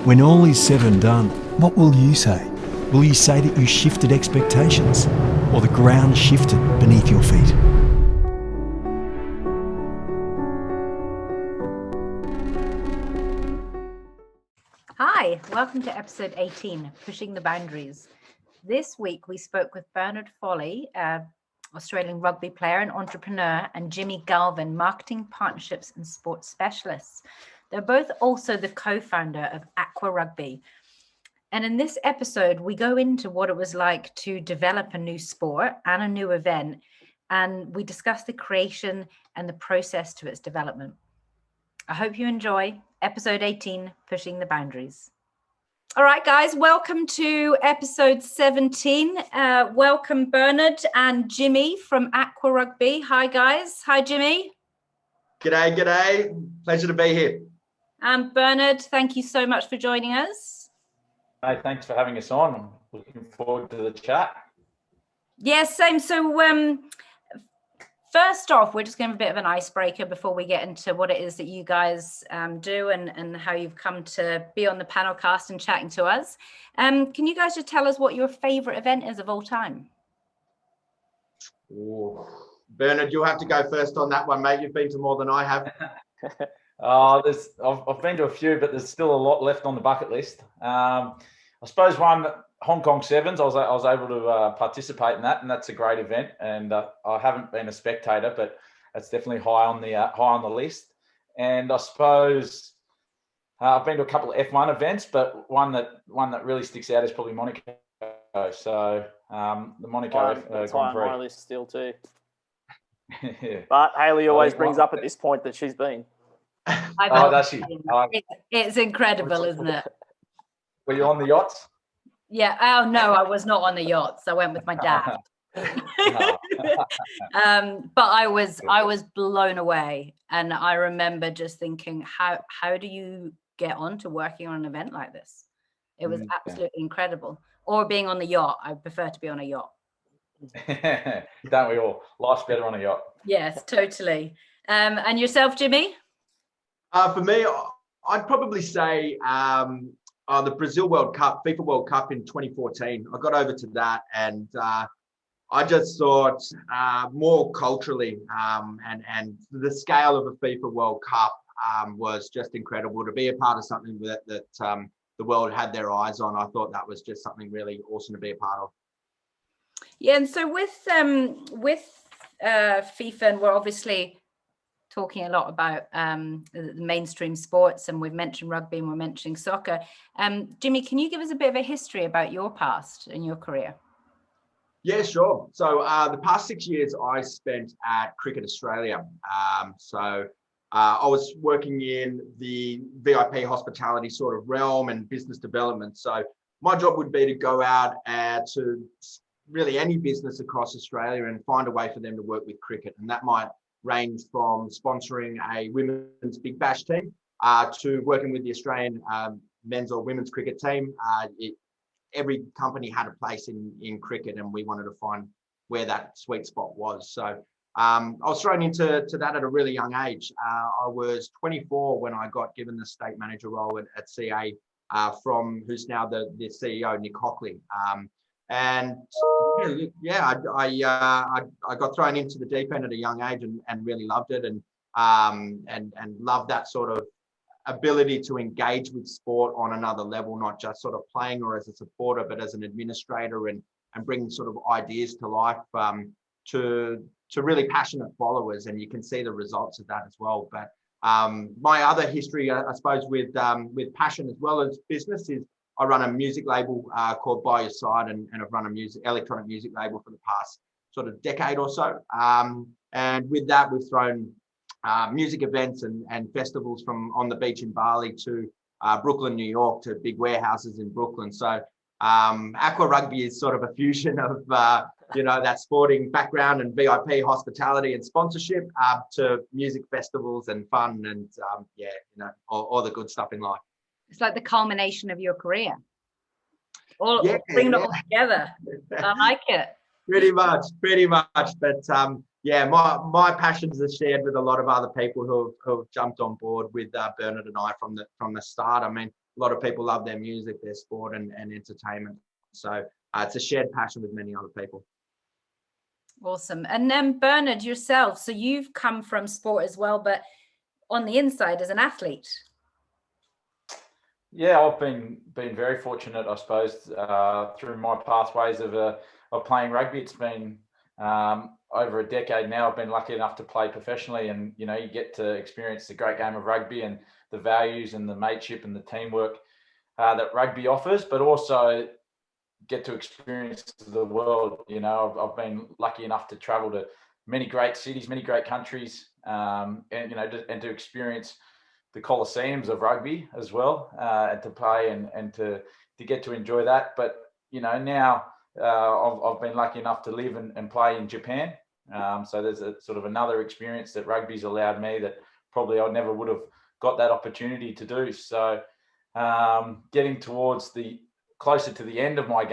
When all is said and done, what will you say? Will you say that you shifted expectations, or the ground shifted beneath your feet? Hi, welcome to episode 18, Pushing the Boundaries. This week we spoke with Bernard Foley, Australian rugby player and entrepreneur, and Jimmy Galvin, marketing partnerships and sports specialists. They're both also the co-founder of Aqua Rugby. And in this episode, we go into what it was like to develop a new sport and a new event, and we discuss the creation and the process to its development. I hope you enjoy episode 18, Pushing the Boundaries. All right, guys, welcome to episode 17. Welcome, Bernard and Jimmy from Aqua Rugby. Hi, guys. Hi, Jimmy. G'day. Pleasure to be here. And Bernard, thank you so much for joining us. Hey, thanks for having us on. I'm looking forward to the chat. Yeah, same. So first off, we're just going to have a bit of an icebreaker before we get into what it is that you guys do and how you've come to be on the PanelCast and chatting to us. Can you guys just tell us what your favourite event is of all time? Ooh. Bernard, you'll have to go first on that one, mate. You've been to more than I have. I've been to a few, but there's still a lot left on the bucket list. I suppose one, Hong Kong Sevens, I was able to participate in that, and that's a great event. And I haven't been a spectator, but that's definitely high on the list. And I suppose I've been to a couple of F1 events, but one that really sticks out is probably Monaco. So the Monaco that's Grand high on Prix. my list still too. Yeah. But Hayley always brings up at this point that she's been. Does she? It's incredible, isn't it? Were you on the yachts? Yeah. Oh no, I was not on the yachts. I went with my dad. But I was blown away, and I remember just thinking, how do you get on to working on an event like this? It was absolutely incredible. Or being on the yacht. I prefer to be on a yacht. Don't we all? Life's better on a yacht. Yes, totally. And yourself, Jimmy? For me, I'd probably say the Brazil World Cup, FIFA World Cup in 2014. I got over to that, and I just thought more culturally and the scale of a FIFA World Cup was just incredible. To be a part of something that the world had their eyes on, I thought that was just something really awesome to be a part of. Yeah, and so with FIFA, and we're obviously talking a lot about the mainstream sports, and we've mentioned rugby and we're mentioning soccer. Jimmy, can you give us a bit of a history about your past and your career? Yeah, sure. So the past 6 years I spent at Cricket Australia. I was working in the VIP hospitality sort of realm and business development. So my job would be to go out to really any business across Australia and find a way for them to work with cricket. And that might range from sponsoring a women's Big Bash team to working with the Australian men's or women's cricket team. Every company had a place in cricket, and we wanted to find where that sweet spot was. So I was thrown into that at a really young age. I was 24 when I got given the state manager role at CA from who's now the CEO, Nick Hockley. I got thrown into the deep end at a young age and really loved it, and loved that sort of ability to engage with sport on another level, not just sort of playing or as a supporter, but as an administrator and bringing sort of ideas to life to really passionate followers. And you can see the results of that as well. But my other history, I suppose, with passion as well as business is I run a music label called By Your Side, and I've run a electronic music label for the past sort of decade or so. And with that, we've thrown music events and festivals from on the beach in Bali to Brooklyn, New York, to big warehouses in Brooklyn. So Aqua Rugby is sort of a fusion of that sporting background and VIP hospitality and sponsorship to music festivals and fun and all the good stuff in life. It's like the culmination of your career. Bringing it all together. I like it. Pretty much. But my passions are shared with a lot of other people who have jumped on board with Bernard and I from the start. I mean, a lot of people love their music, their sport, and entertainment. So it's a shared passion with many other people. Awesome. And then Bernard, yourself, so you've come from sport as well, but on the inside as an athlete. Yeah, I've been very fortunate, I suppose, through my pathways of playing rugby. It's been over a decade now. I've been lucky enough to play professionally, and you get to experience the great game of rugby and the values and the mateship and the teamwork that rugby offers, but also get to experience the world. I've been lucky enough to travel to many great cities, many great countries, and to experience the Colosseums of rugby as well, and to play and to get to enjoy that. But now I've been lucky enough to live and play in Japan. So there's a sort of another experience that rugby's allowed me that probably I never would have got that opportunity to do. So getting towards closer to the end of my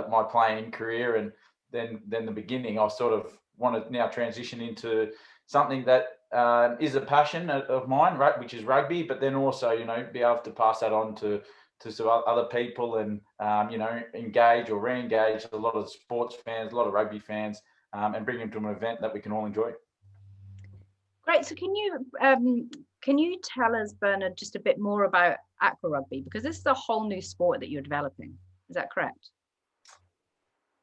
my playing career and then the beginning, I sort of want to now transition into something that is a passion of mine, right, which is rugby, but then also, be able to pass that on to some other people and, engage or re-engage a lot of sports fans, a lot of rugby fans, and bring them to an event that we can all enjoy. Great. So can you tell us, Bernard, just a bit more about aqua rugby? Because this is a whole new sport that you're developing. Is that correct?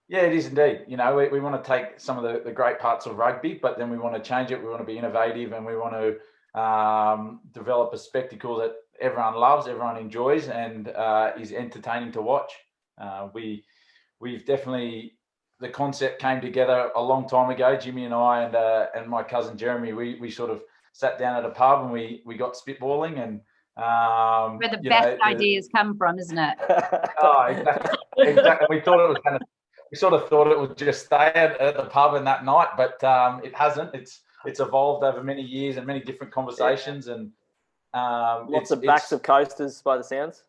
Yeah, it is indeed. We want to take some of the great parts of rugby, but then we want to change it. We want to be innovative, and we want to develop a spectacle that everyone loves, everyone enjoys, and is entertaining to watch. We've definitely, the concept came together a long time ago. Jimmy and I and my cousin Jeremy, we sort of sat down at a pub and we got spitballing and where the best ideas come from, isn't it? Oh, exactly. We thought it was going to. We sort of thought it would just stay at the pub and that night, but it hasn't. It's evolved over many years and many different conversations, and lots of backs of coasters by the sounds.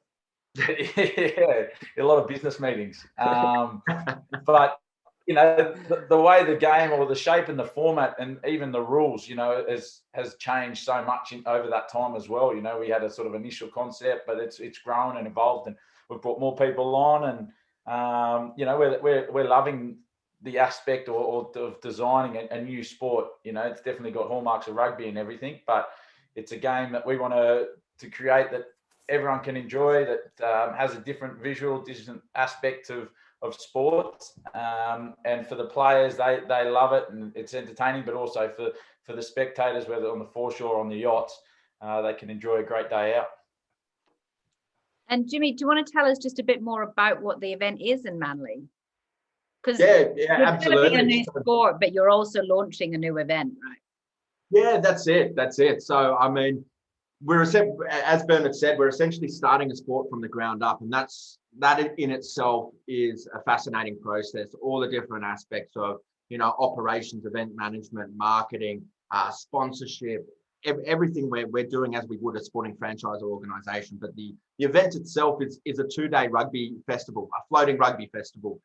Yeah, a lot of business meetings. But the way the game or the shape and the format and even the rules, has changed so much over that time as well. We had a sort of initial concept, but it's grown and evolved, and we've brought more people on, and we're loving the aspect of designing a new sport. It's definitely got hallmarks of rugby and everything, but it's a game that we want to create that everyone can enjoy, that has a different visual, different aspect of sports, and for the players, they love it and it's entertaining, but also for the spectators, whether on the foreshore or on the yachts, they can enjoy a great day out. And Jimmy, do you want to tell us just a bit more about what the event is in Manly? Because you're absolutely developing a new sport, but you're also launching a new event, right? Yeah, that's it. So, I mean, as Bernard said, we're essentially starting a sport from the ground up, and that in itself is a fascinating process. All the different aspects of, operations, event management, marketing, sponsorship, everything we're doing as we would a sporting franchise or organisation. But the event itself is a 2-day rugby festival, a floating rugby festival,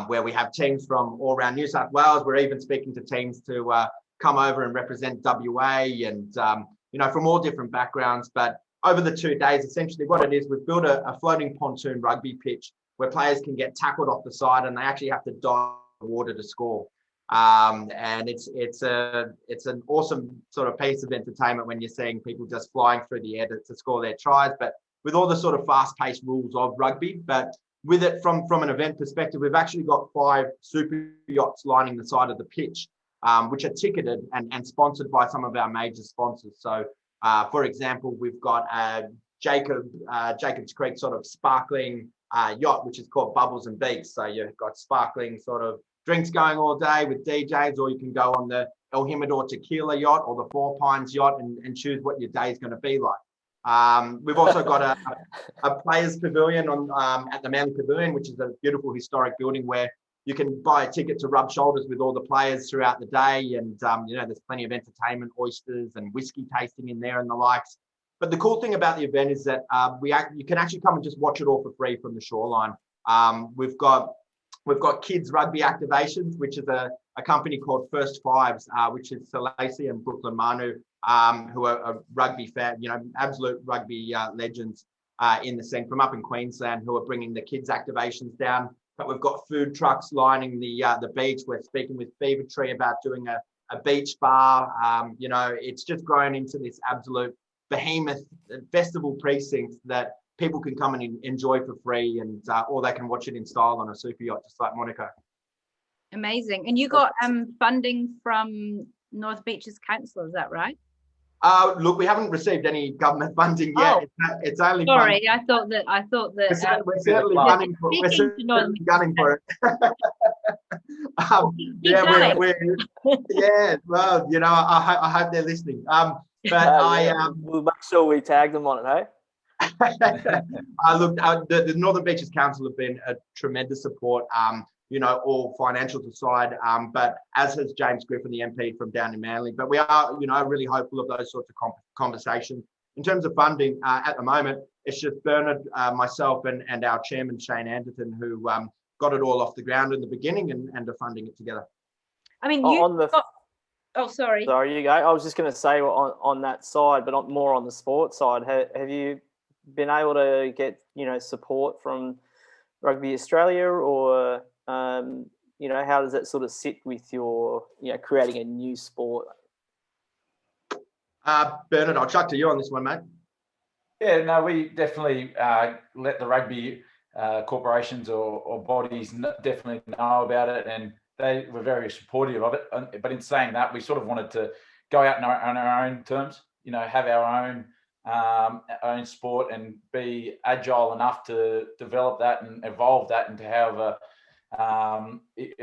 where we have teams from all around New South Wales. We're even speaking to teams to come over and represent WA and, from all different backgrounds. But over the 2 days, essentially what it is, we've built a floating pontoon rugby pitch where players can get tackled off the side and they actually have to dive in the water to score. And it's an awesome sort of piece of entertainment when you're seeing people just flying through the air to score their tries, but with all the sort of fast-paced rules of rugby. But with it from an event perspective, we've actually got 5 super yachts lining the side of the pitch, which are ticketed and sponsored by some of our major sponsors. So, for example, we've got Jacob's Creek sort of sparkling yacht, which is called Bubbles and Beaks. So you've got sparkling sort of drinks going all day with DJs, or you can go on the El Jimador Tequila yacht or the Four Pines yacht and choose what your day is going to be like. We've also got a players pavilion at the Manly Pavilion, which is a beautiful historic building where you can buy a ticket to rub shoulders with all the players throughout the day. And, there's plenty of entertainment, oysters and whiskey tasting in there and the likes. But the cool thing about the event is that you can actually come and just watch it all for free from the shoreline. We've got kids rugby activations, which is a company called First Fives, which is Salasi and Brooklyn Manu, who are rugby fan, absolute rugby legends. in the scene from up in Queensland who are bringing the kids activations down. But we've got food trucks lining the beach. We're speaking with Fever Tree about doing a beach bar. It's just grown into this absolute behemoth festival precinct that people can come and enjoy for free, and or they can watch it in style on a super yacht, just like Monaco. Amazing. And you got funding from North Beaches Council, is that right? Look, we haven't received any government funding yet. Oh, it's only sorry. funding. I thought that We're certainly gunning for it. Well, I hope they're listening. We'll make sure we tag them on it, hey? Look, the Northern Beaches Council have been a tremendous support, all financial aside, but as has James Griffin, the MP from down in Manly. But we are, really hopeful of those sorts of conversations. In terms of funding, at the moment, it's just Bernard, myself, and our chairman, Shane Anderton, who got it all off the ground in the beginning and are funding it together. I mean, sorry. Sorry, you go. I was just going to say on that side, but more on the sports side. Have you been able to get support from Rugby Australia, or how does that sort of sit with your creating a new sport? Bernard, I'll chuck to you on this one, mate. Yeah, no, we definitely let the rugby corporations or bodies definitely know about it, and they were very supportive of it. But in saying that, we sort of wanted to go out on our own terms, have our own sport and be agile enough to develop that and evolve that into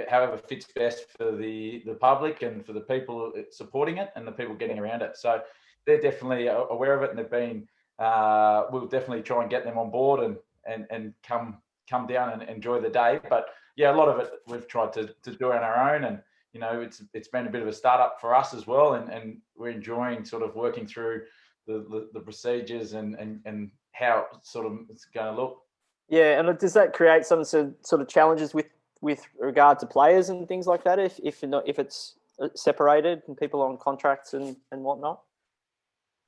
however fits best for the public and for the people supporting it and the people getting around it. So they're definitely aware of it, and they've been. We'll definitely try and get them on board and come down and enjoy the day. But yeah, a lot of it we've tried to do on our own, and it's been a bit of a startup for us as well, and we're enjoying sort of working through the procedures and how sort of it's going to look. Yeah, and does that create some sort of challenges with regard to players and things like that if it's separated and people on contracts and whatnot?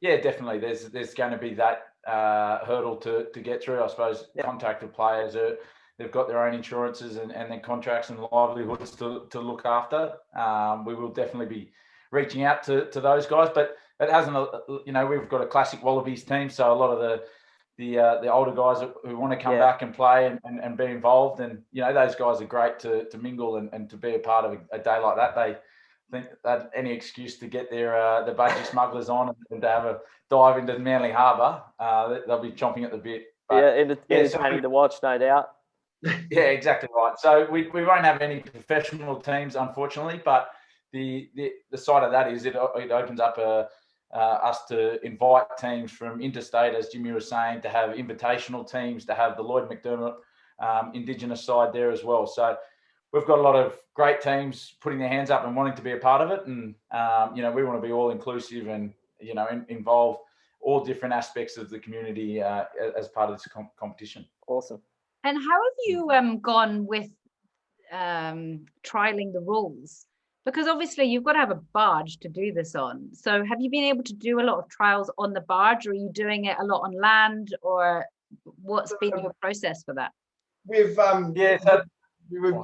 Yeah, definitely. There's going to be that hurdle to get through. I suppose contracted players they've got their own insurances and their contracts and livelihoods to look after. We will definitely be reaching out to those guys, but it hasn't. We've got a classic Wallabies team, so a lot of the older guys who want to come back and play and be involved, and those guys are great to mingle and to be a part of a day like that. They think that any excuse to get their budgie smugglers on and to have a dive into Manly Harbour, they'll be chomping at the bit. But, entertaining to watch, no doubt. Yeah, exactly right. So we won't have any professional teams, unfortunately, but the side of that is it opens up us to invite teams from interstate, as Jimmy was saying, to have invitational teams, to have the Lloyd McDermott Indigenous side there as well. So we've got a lot of great teams putting their hands up and wanting to be a part of it, and we want to be all inclusive and involve all different aspects of the community as part of this competition. Awesome. And how have you gone with trialing the rules? Because obviously you've got to have a barge to do this on. So have you been able to do a lot of trials on the barge, or are you doing it a lot on land, or what's been your process for that? We've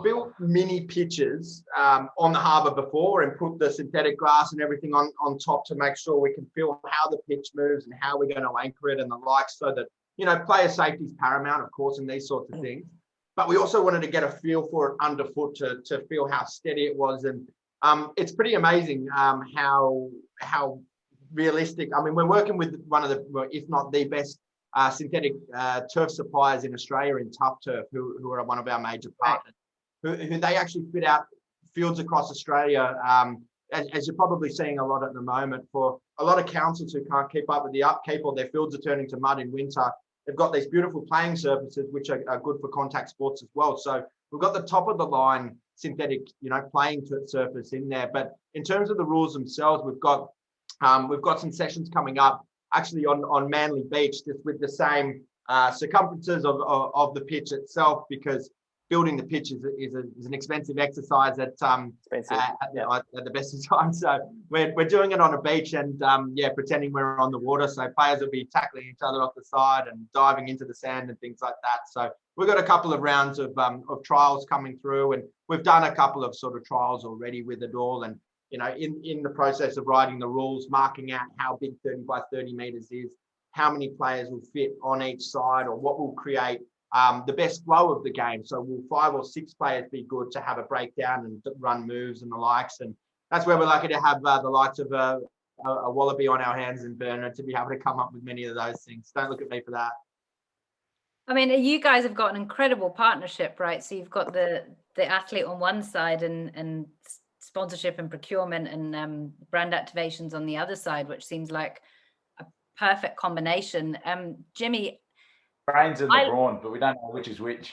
built mini pitches on the harbour before and put the synthetic grass and everything on top to make sure we can feel how the pitch moves and how we're going to anchor it and the like, so that player safety is paramount, of course, in these sorts of things. But we also wanted to get a feel for it underfoot to feel how steady it was. And it's pretty amazing how realistic. I mean, we're working with one of the, if not the best synthetic turf suppliers in Australia in Tough Turf, who are one of our major partners, who they actually fit out fields across Australia, as you're probably seeing a lot at the moment. For a lot of councils who can't keep up with the upkeep, or their fields are turning to mud in winter, they've got these beautiful playing surfaces which are good for contact sports as well. So we've got the top of the line synthetic, playing surface in there. But in terms of the rules themselves, we've got some sessions coming up actually on Manly Beach, just with the same circumferences of the pitch itself, because building the pitch is an expensive exercise at the best of times. So we're doing it on a beach and pretending we're on the water. So players will be tackling each other off the side and diving into the sand and things like that. So we've got a couple of rounds of trials coming through, and we've done a couple of sort of trials already with it all. And in the process of writing the rules, marking out how big 30 by 30 meters is, how many players will fit on each side, or what will create the best flow of the game. So will 5 or 6 players be good to have a breakdown and run moves and the likes? And that's where we're lucky to have the likes of a Wallaby on our hands in Bernard to be able to come up with many of those things. Don't look at me for that. I mean, you guys have got an incredible partnership, right? So you've got the athlete on one side and sponsorship and procurement and brand activations on the other side, which seems like a perfect combination. Jimmy, brains and the brawn, but we don't know which is which.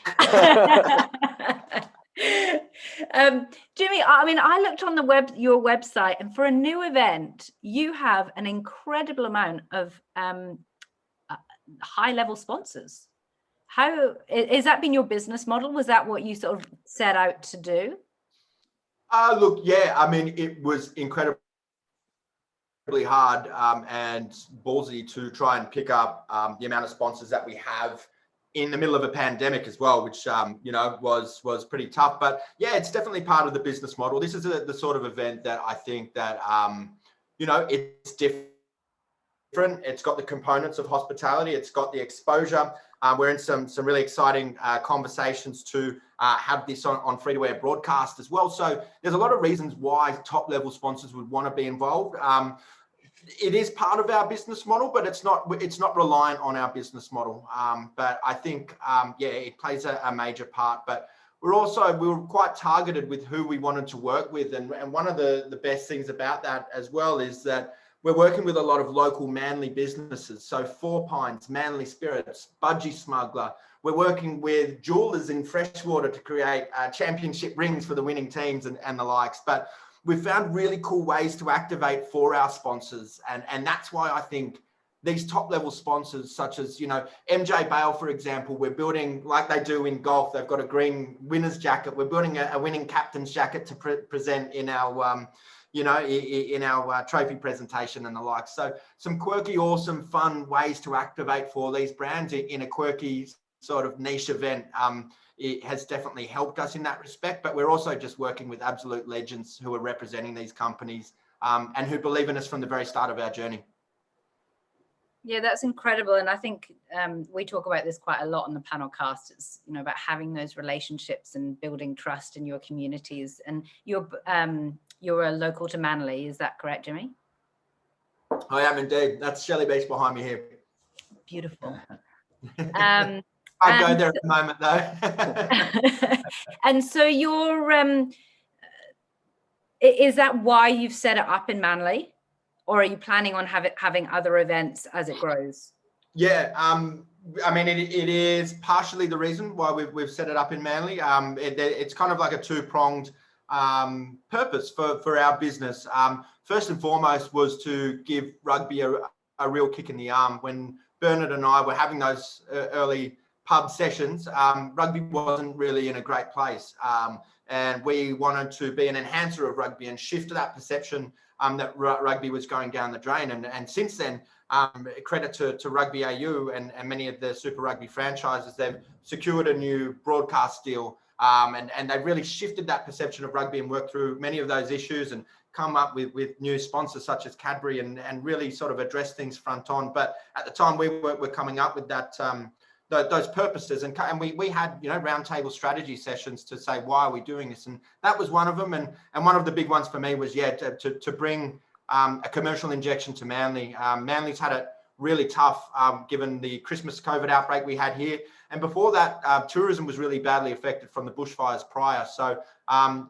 Jimmy, I mean, I looked on your website, and for a new event, you have an incredible amount of high-level sponsors. How has that been your business model? Was that what you sort of set out to do? Look, yeah, I mean, it was incredibly hard and ballsy to try and pick up the amount of sponsors that we have in the middle of a pandemic as well, which was pretty tough. But yeah, it's definitely part of the business model. This is the sort of event that I think that it's different. It's got the components of hospitality. It's got the exposure. We're in some really exciting conversations to have this on free-to-air broadcast as well. So there's a lot of reasons why top-level sponsors would want to be involved. It is part of our business model, but it's not reliant on our business model. But I think, it plays a major part. But we were quite targeted with who we wanted to work with. And one of the best things about that as well is that we're working with a lot of local Manly businesses. So Four Pines, Manly Spirits, Budgie Smuggler. We're working with jewelers in Freshwater to create championship rings for the winning teams and the likes. But we've found really cool ways to activate for our sponsors. And that's why I think these top level sponsors, such as, MJ Bale, for example, we're building like they do in golf. They've got a green winner's jacket. We're building a winning captain's jacket to present in our, in our trophy presentation and the like. So some quirky, awesome, fun ways to activate for these brands in a quirky sort of niche event. It has definitely helped us in that respect, but we're also just working with absolute legends who are representing these companies and who believe in us from the very start of our journey. Yeah, that's incredible. And I think we talk about this quite a lot on the PanelCast. It's, about having those relationships and building trust in your communities. And you're a local to Manly, is that correct, Jimmy? I am indeed. That's Shelley Beach behind me here. Beautiful. I'd go there at the moment, though. And so is that why you've set it up in Manly? Or are you planning on having other events as it grows? Yeah, I mean, it is partially the reason why we've set it up in Manly. It's kind of like a two-pronged purpose for our business. First and foremost was to give rugby a real kick in the arm. When Bernard and I were having those early pub sessions, rugby wasn't really in a great place. And we wanted to be an enhancer of rugby and shift that perception that rugby was going down the drain. And since then, credit to Rugby AU and many of the Super Rugby franchises, they've secured a new broadcast deal. And they've really shifted that perception of rugby and worked through many of those issues and come up with new sponsors such as Cadbury and really sort of address things front on. But at the time we were coming up with that, those purposes, and we had roundtable strategy sessions to say, why are we doing this? And that was one of them. And one of the big ones for me was to bring a commercial injection to Manly. Manly's had it really tough given the Christmas COVID outbreak we had here, and before that, tourism was really badly affected from the bushfires prior. So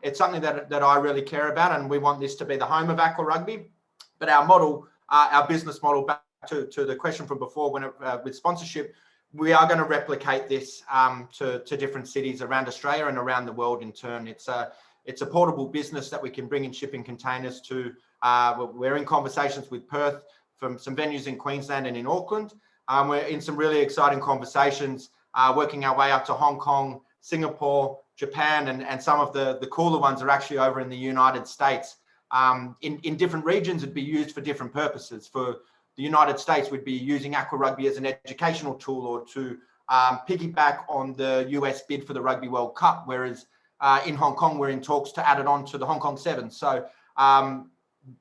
it's something that I really care about, and we want this to be the home of aqua rugby. But our model, our business model, back to the question from before, with sponsorship, we are going to replicate this to different cities around Australia and around the world in turn. It's a portable business that we can bring in shipping containers to. We're in conversations with Perth, from some venues in Queensland and in Auckland. We're in some really exciting conversations, working our way up to Hong Kong, Singapore, Japan, and some of the cooler ones are actually over in the United States. In different regions, it'd be used for different purposes. For the United States, we'd be using Aqua Rugby as an educational tool or to piggyback on the US bid for the Rugby World Cup, whereas in Hong Kong, we're in talks to add it on to the Hong Kong Sevens. So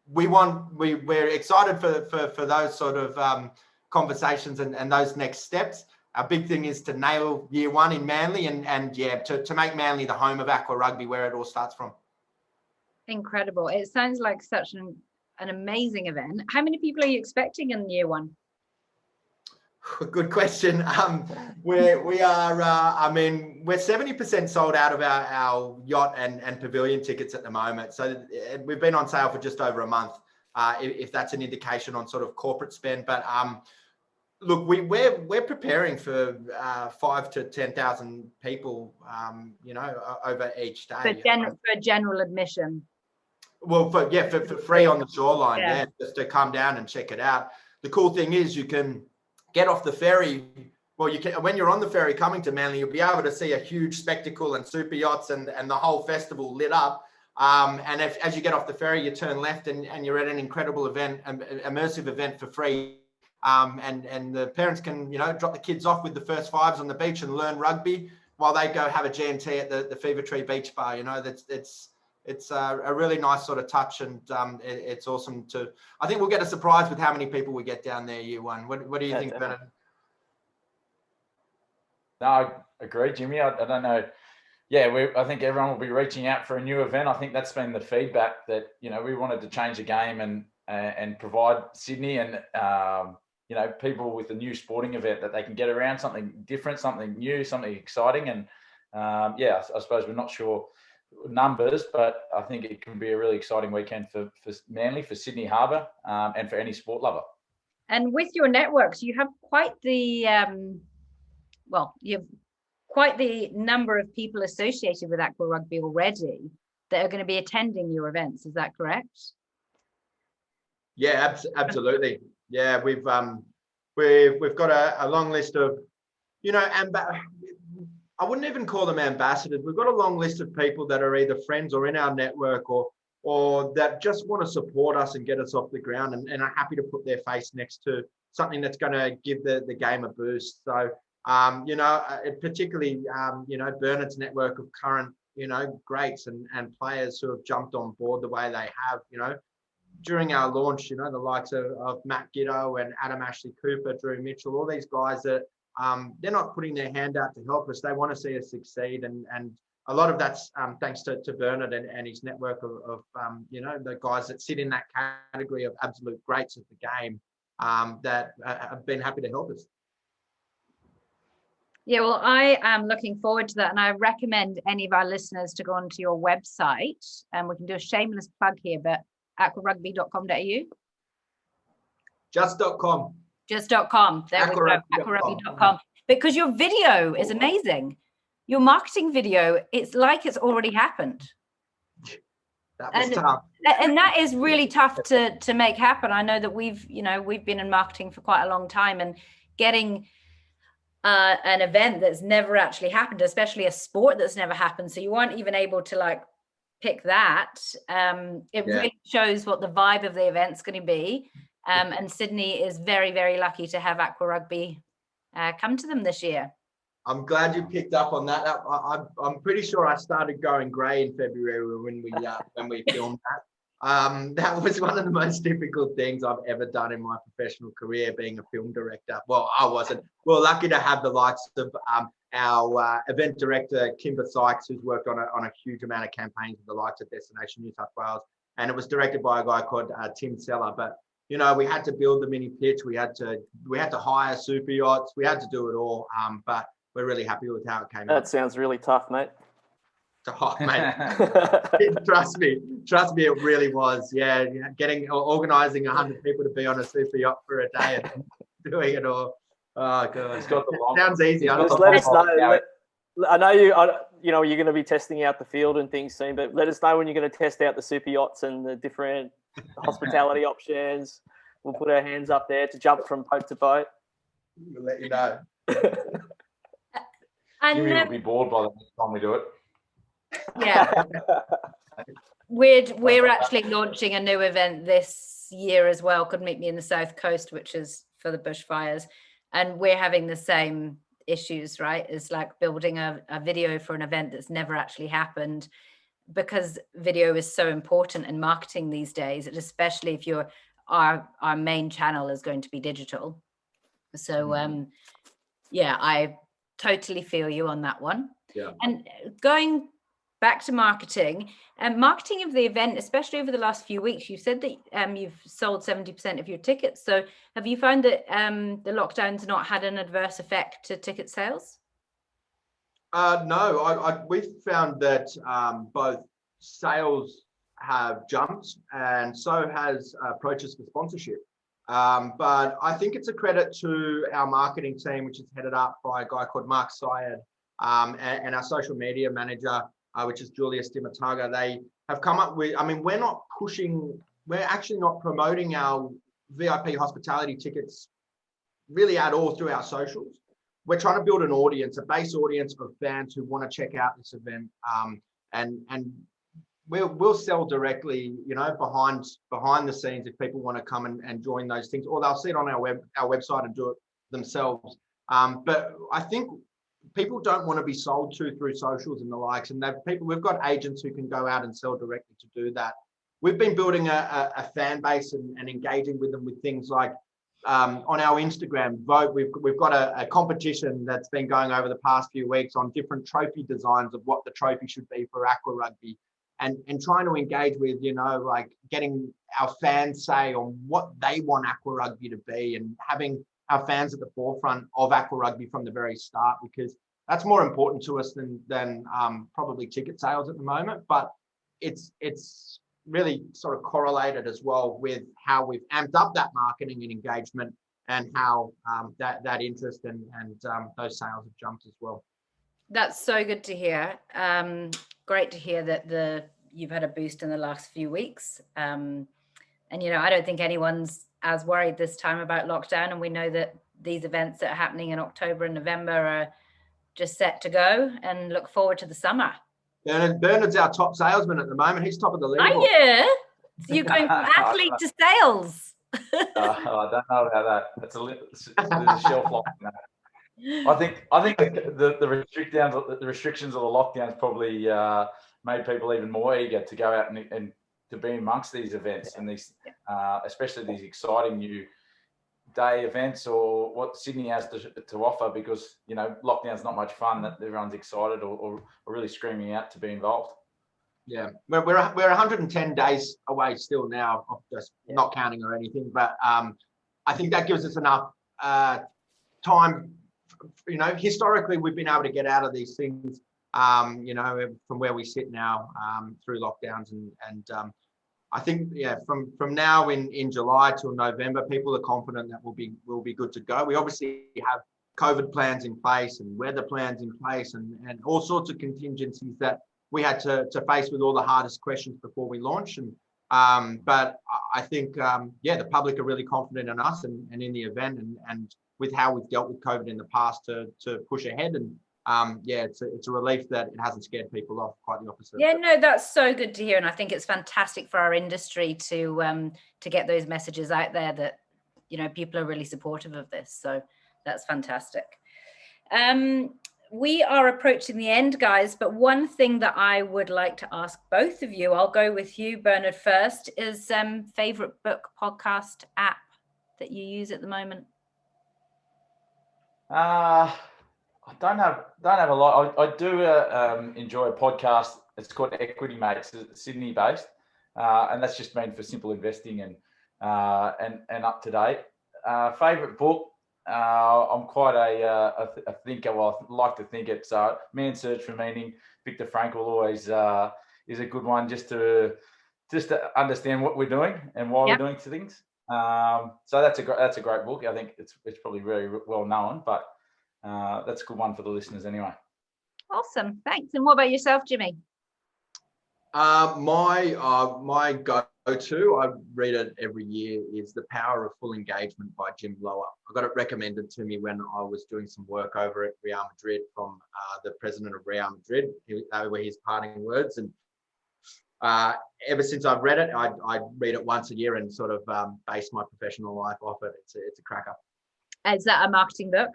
we're excited for those sort of conversations and those next steps. Our big thing is to nail year one in Manly and to make Manly the home of Aqua Rugby, where it all starts from. Incredible. It sounds like such an amazing event. How many people are you expecting in year one? Good question. We are, I mean, we're 70% sold out of our yacht and pavilion tickets at the moment. So we've been on sale for just over a month, if that's an indication on sort of corporate spend. But look, we're preparing for 5,000 to 10,000 people, over each day. For general admission. Well, for free on the shoreline, just to come down and check it out. The cool thing is you can get off the ferry. Well, you can, when you're on the ferry coming to Manly, you'll be able to see a huge spectacle and super yachts and the whole festival lit up. And as you get off the ferry, you turn left and you're at an incredible event, an immersive event for free. And the parents can, drop the kids off with the first fives on the beach and learn rugby while they go have a G&T at the Fever Tree Beach Bar. It's a really nice sort of touch, and it's awesome to. I think we'll get a surprise with how many people we get down there year one. What do you think, Bernard? No, I agree, Jimmy. I don't know. Yeah, I think everyone will be reaching out for a new event. I think that's been the feedback that we wanted to change the game and provide Sydney and people with a new sporting event that they can get around, something different, something new, something exciting. And I suppose we're not sure numbers, but I think it can be a really exciting weekend for Manly, for Sydney Harbour, and for any sport lover. And with your networks, you have quite the number of people associated with Aqua Rugby already that are going to be attending your events. Is that correct? Yeah, absolutely. Yeah, we've got a long list of, I wouldn't even call them ambassadors. We've got a long list of people that are either friends or in our network or that just want to support us and get us off the ground and are happy to put their face next to something that's going to give the game a boost. So, particularly, Bernard's network of current, greats and players who have jumped on board the way they have, during our launch, the likes of Matt Giddo and Adam Ashley Cooper, Drew Mitchell, all these guys that they're not putting their hand out to help us. They want to see us succeed. And a lot of that's thanks to Bernard and his network of the guys that sit in that category of absolute greats of the game that have been happy to help us. Yeah, well, I am looking forward to that. And I recommend any of our listeners to go onto your website. And we can do a shameless plug here, but aquarugby.com.au? Just.com. Just.com. There we go. Aquarugby.com. Because your video is amazing. Your marketing video, it's like it's already happened. That was tough. And that is really tough to make happen. I know that we've been in marketing for quite a long time, and getting an event that's never actually happened, especially a sport that's never happened. So you weren't even able to pick that. Really shows what the vibe of the event's going to be. And Sydney is very, very lucky to have Aqua Rugby come to them this year. I'm glad you picked up on that. I'm pretty sure I started going grey in February when we filmed that. That was one of the most difficult things I've ever done in my professional career, being a film director. Well, I wasn't. We're lucky to have the likes of our event director, Kimber Sykes, who's worked on a huge amount of campaigns with the likes of Destination New South Wales. And it was directed by a guy called Tim Seller. But, we had to build the mini pitch. We had to hire super yachts. We had to do it all. But we're really happy with how it came out. That sounds really tough, mate. Oh, mate. Trust me, it really was. Yeah, organising 100 people to be on a super yacht for a day and doing it all. Oh god, it sounds easy. Just let us know. I know you're going to be testing out the field and things soon, but let us know when you're going to test out the super yachts and the different hospitality options. We'll put our hands up there to jump from boat to boat. We'll let you know. And Jimmy will be bored by the next time we do it. yeah, we're actually launching a new event this year as well. Could meet me in the South Coast, which is for the bushfires, and we're having the same issues, right? It's like building a video for an event that's never actually happened, because video is so important in marketing these days, and especially if our main channel is going to be digital. So yeah, I totally feel you on that one. Yeah. And going back to marketing and marketing of the event, especially over the last few weeks, you said that you've sold 70% of your tickets. So have you found that the lockdown's not had an adverse effect to ticket sales? No, we've found that both sales have jumped and so has approaches for sponsorship. But I think it's a credit to our marketing team, which is headed up by a guy called Mark Syed, and our social media manager, which is Julia Stimataga. They have come up with, we're actually not promoting our VIP hospitality tickets really at all through our socials. We're trying to build an audience, a base audience of fans who want to check out this event, and we'll sell directly, behind the scenes if people want to come and join those things, or they'll see it on our website and do it themselves. But I think people don't want to be sold to through socials and the likes, and we've got agents who can go out and sell directly to do that. We've been building a fan base and engaging with them with things like on our Instagram vote. We've got a competition that's been going over the past few weeks on different trophy designs of what the trophy should be for Aqua Rugby, and trying to engage with, like getting our fans say on what they want Aqua Rugby to be, and having our fans at the forefront of Aqua Rugby from the very start, because that's more important to us than probably ticket sales at the moment. But it's really sort of correlated as well with how we've amped up that marketing and engagement, and how that interest and those sales have jumped as well. That's so good to hear. Great to hear that you've had a boost in the last few weeks. And I don't think anyone's as worried this time about lockdown, and we know that these events that are happening in October and November are just set to go, and look forward to the summer. Bernard's our top salesman at the moment. He's top of the league. Are you? So you're going from athlete to sales. I don't know about that. There's a shelf life in that. I think the restrictions of the lockdowns probably made people even more eager to go out and to be amongst these events, and these, especially these exciting new day events, or what Sydney has to offer, because lockdown's not much fun. That everyone's excited or really screaming out to be involved. Yeah, we're 110 days away still now, just not counting or anything. But I think that gives us enough time. Historically, we've been able to get out of these things, from where we sit now, through lockdowns, and I think from now in July till November, people are confident that we'll be good to go. We obviously have COVID plans in place and weather plans in place, and all sorts of contingencies that we had to face with all the hardest questions before we launch. And but I think the public are really confident in us and in the event, and with how we've dealt with COVID in the past to push ahead. And it's a relief that it hasn't scared people off. Quite the opposite. Yeah, no, that's so good to hear, and I think it's fantastic for our industry to get those messages out there that people are really supportive of this. So that's fantastic. We are approaching the end, guys, but one thing that I would like to ask both of you, I'll go with you, Bernard, first, is favorite book podcast app that you use at the moment? I don't have a lot. I do enjoy a podcast. It's called Equity Mates. It's Sydney based, and that's just been for simple investing and up to date. Favorite book. I'm quite a thinker. Well, I like to think it. So, Man's Search for Meaning, Viktor Frankl always is a good one, just to understand what we're doing and why we're doing things. So that's a great book. I think it's probably very well known, but that's a good one for the listeners anyway. Awesome, thanks. And what about yourself, Jimmy? My go-to, I read it every year, is The Power of Full Engagement by Jim Blower. I got it recommended to me when I was doing some work over at Real Madrid from the president of Real Madrid. They were his parting words. And ever since I've read it, I read it once a year and sort of base my professional life off it. It's a cracker. Is that a marketing book?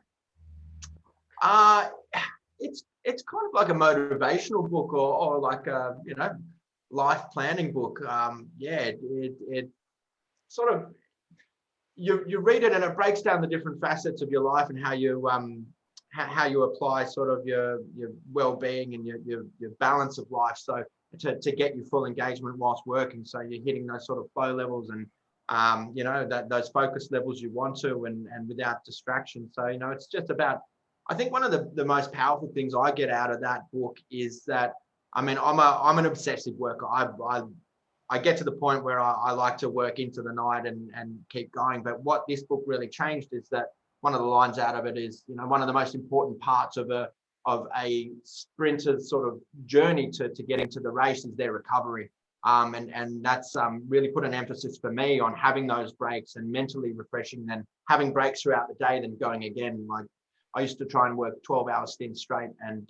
It's kind of like a motivational book or like a, life planning book. It sort of, you read it and it breaks down the different facets of your life and how you apply sort of your well-being and your balance of life. So to get you full engagement whilst working, so you're hitting those sort of flow levels and those focus levels you want to, and without distraction. So it's just about, I think one of the most powerful things I get out of that book is that, I'm an obsessive worker. I get to the point where I like to work into the night and keep going. But what this book really changed is that one of the lines out of it is, one of the most important parts of a sprinter's sort of journey to get into the race is their recovery. And that's really put an emphasis for me on having those breaks and mentally refreshing, then having breaks throughout the day, then going again. Like I used to try and work 12-hour stints straight, and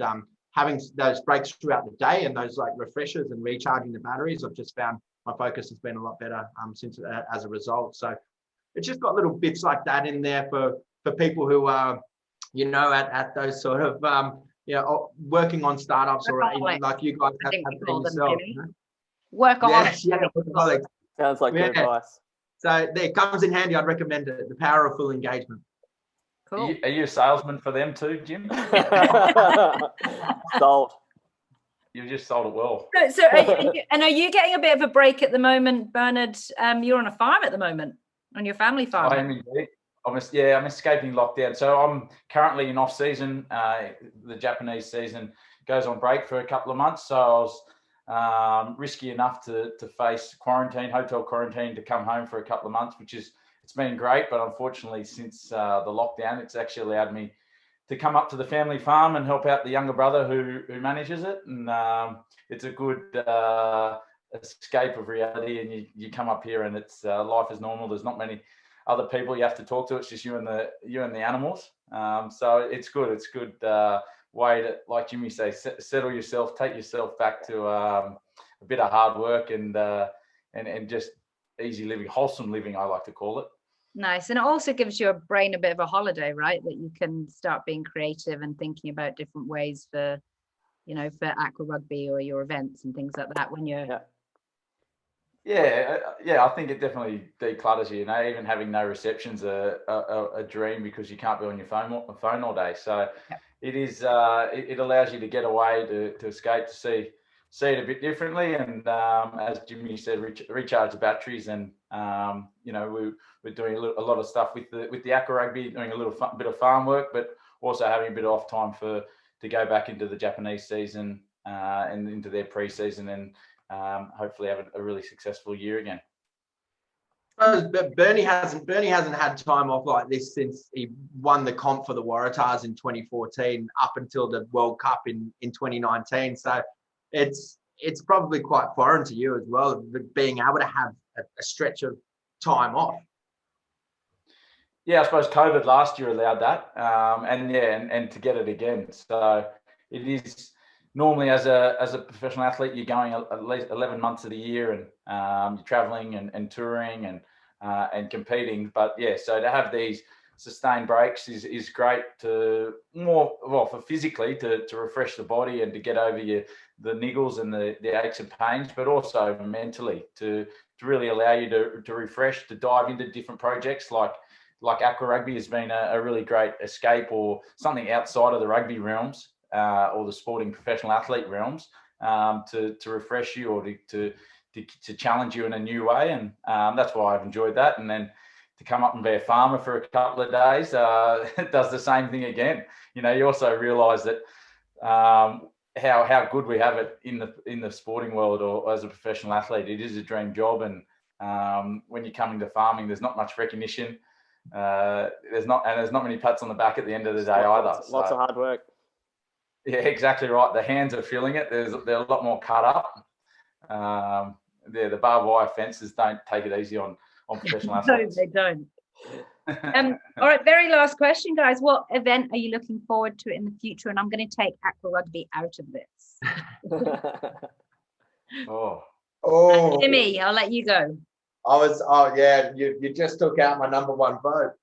having those breaks throughout the day and those like refreshers and recharging the batteries, I've just found my focus has been a lot better since as a result. So it's just got little bits like that in there for people who are, at those sort of, working on startups or like you guys have been yourself. Workaholics. Yeah, workaholics. Sounds like good advice. So it comes in handy. I'd recommend it. The Power of Full Engagement. Cool. Are you a salesman for them too, Jim? Sold. You've just sold it well. So are you getting a bit of a break at the moment, Bernard? You're on a farm at the moment, on your family farm. I am indeed. I'm escaping lockdown. So I'm currently in off season. The Japanese season goes on break for a couple of months. So I was risky enough to face hotel quarantine, to come home for a couple of months, it's been great. But unfortunately, since the lockdown, it's actually allowed me to come up to the family farm and help out the younger brother who manages it. And it's a good escape of reality. And you come up here and it's life is normal. There's not many other people you have to talk to. It's just you and the animals. So it's good. It's good way to, like Jimmy says, settle yourself, take yourself back to a bit of hard work and just easy living, wholesome living, I like to call it. Nice. And it also gives your brain a bit of a holiday, right? That you can start being creative and thinking about different ways for aqua rugby or your events and things like that when you're... Yeah, I think it definitely declutters you. Even having no reception's a dream, because you can't be on your phone all day. So it is. It allows you to get away, to escape, to see it a bit differently. And as Jimmy said, recharge the batteries. And we're doing a lot of stuff with the aqua rugby, doing a little bit of farm work, but also having a bit of off time to go back into the Japanese season and into their pre-season and. Hopefully have a really successful year again. Bernie hasn't had time off like this since he won the comp for the Waratahs in 2014 up until the World Cup in 2019. So it's probably quite foreign to you as well, being able to have a stretch of time off. Yeah, I suppose COVID last year allowed that, and to get it again. So it is. Normally, as a professional athlete, you're going at least 11 months of the year, and you're traveling and touring and competing. But so to have these sustained breaks is great for physically to refresh the body and to get over the niggles and the aches and pains, but also mentally to really allow you to refresh, to dive into different projects like aqua rugby has been a really great escape, or something outside of the rugby realms. Or the sporting professional athlete realms, to refresh you or to challenge you in a new way, and that's why I've enjoyed that. And then to come up and be a farmer for a couple of days, it does the same thing again. You also realise that how good we have it in the sporting world or as a professional athlete. It is a dream job, and when you come into farming, there's not much recognition. There's not many pats on the back at the end of the day either. Lots of hard work. Yeah, exactly right. The hands are feeling it. They're a lot more cut up. the barbed wire fences don't take it easy on professional No, athletes. they don't. All right, very last question, guys. What event are you looking forward to in the future? And I'm going to take aqua rugby out of this. Jimmy, I'll let you go. You just took out my number one vote.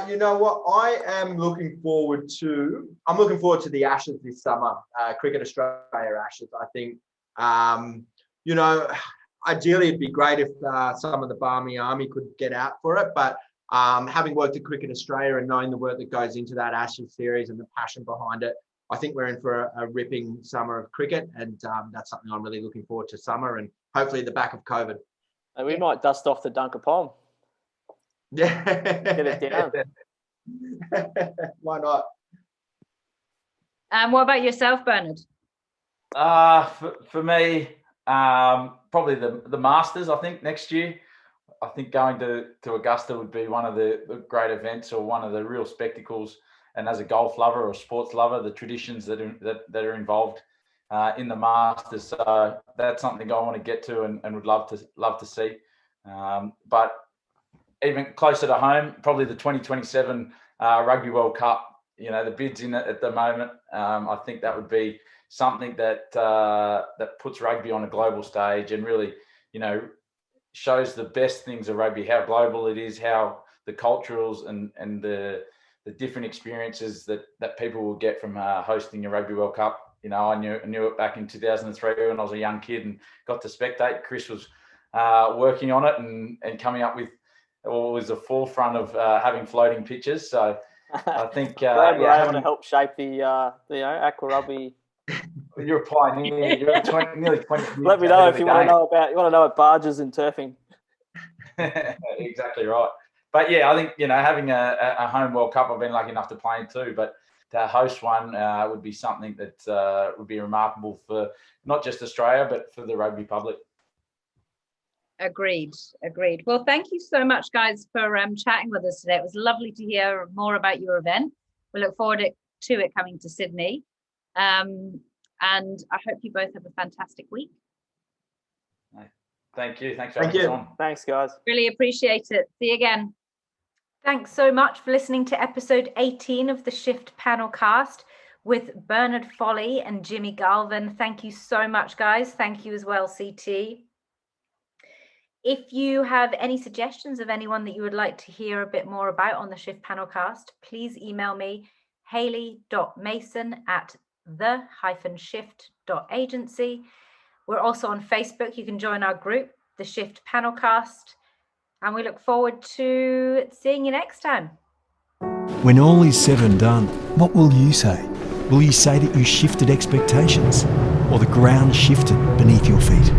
You know what? I'm looking forward to the Ashes this summer, Cricket Australia Ashes. I think, ideally it'd be great if some of the Barmy Army could get out for it. But having worked at Cricket Australia and knowing the work that goes into that Ashes series and the passion behind it, I think we're in for a ripping summer of cricket, and that's something I'm really looking forward to summer, and hopefully the back of COVID. And we might dust off the Dunker Pond. Yeah. Get it down. Why not? What about yourself, Bernard? For me, probably the Masters, I think, next year. I think going to Augusta would be one of the great events, or one of the real spectacles. And as a golf lover or sports lover, the traditions that are involved in the Masters. So that's something I want to get to and would love to see. But even closer to home, probably the 2027 Rugby World Cup. The bids in it at the moment. I think that would be something that puts rugby on a global stage and really, shows the best things of rugby, how global it is, how the culturals and the different experiences that people will get from hosting a Rugby World Cup. I knew it back in 2003 when I was a young kid and got to spectate. Chris was working on it and coming up with, or was the forefront of having floating pitches. So I think glad we're able to help shape the aqua rugby. You're a pioneer. You're nearly 20 years. Let me know if you want to know about barges and turfing. Exactly right. But yeah, I think having a home World Cup, I've been lucky enough to play in two, but to host one would be something that would be remarkable for not just Australia, but for the rugby public. Agreed. Well, thank you so much, guys, for chatting with us today. It was lovely to hear more about your event. We look forward to it coming to Sydney. And I hope you both have a fantastic week. Thank you. Thanks for having us on. Thanks, guys. Really appreciate it. See you again. Thanks so much for listening to episode 18 of the Shift PanelCast with Bernard Foley and Jimmy Galvin. Thank you so much, guys. Thank you as well, CT. If you have any suggestions of anyone that you would like to hear a bit more about on the Shift PanelCast, please email me, hayley.mason@the-shift.agency. We're also on Facebook. You can join our group, the Shift PanelCast, and we look forward to seeing you next time. When all is said and done, what will you say? Will you say that you shifted expectations, or the ground shifted beneath your feet?